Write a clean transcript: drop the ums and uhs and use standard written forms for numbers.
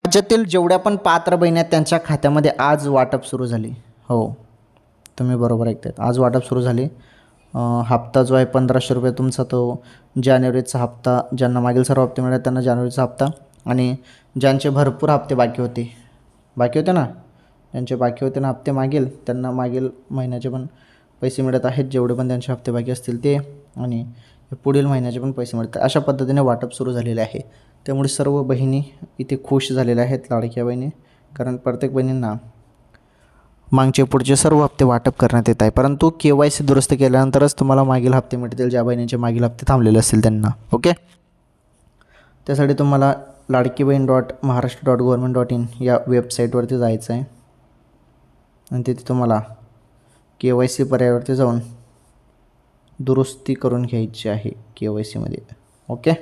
राज्यातील जेवढ्या पण पात्र बहिणी आहेत त्यांच्या खात्यामध्ये आज वाटप सुरू झाले. हो, तुम्ही बरोबर ऐकताय, आज वाटप सुरू झाले. हप्ता जो आहे 1500 रुपये तुमचा तो जानेवारीचा हप्ता, ज्यांना मागील सर्व हप्ते मिळाले त्यांना जानेवारीचा हप्ता, आणि ज्यांचे भरपूर हप्ते बाकी होते ना, ज्यांचे बाकी होते ना हप्ते मागील, त्यांना मागील महिन्याचे पण पैसे मिळत आहेत, जेवढे पण त्यांचे हप्ते बाकी असतील ते, आणि पुढील महिन्याचे पण पैसे मिळतात. अशा पद्धतीने वाटप सुरू झालेले आहे. त्यामुळे सर्व बहिणी इथे खुश झालेल्या आहेत, लाडक्या बहिणी, कारण प्रत्येक बहिणींना मागचे पुढचे सर्व हप्ते वाटप करण्यात येत आहे. परंतु KYC दुरुस्त केल्यानंतरच तुम्हाला मागील हप्ते मिळतील, ज्या बहिणींचे मागील हप्ते थांबलेले असतील त्यांना. ओके, त्यासाठी तुम्हाला ladkibahn.maharashtra.government.in या वेबसाईटवरती जायचं आहे आणि तिथे तुम्हाला KYC पर्यायावरती जाऊन दुरुस्ती करून घ्यायची आहे KYCमध्ये. ओके.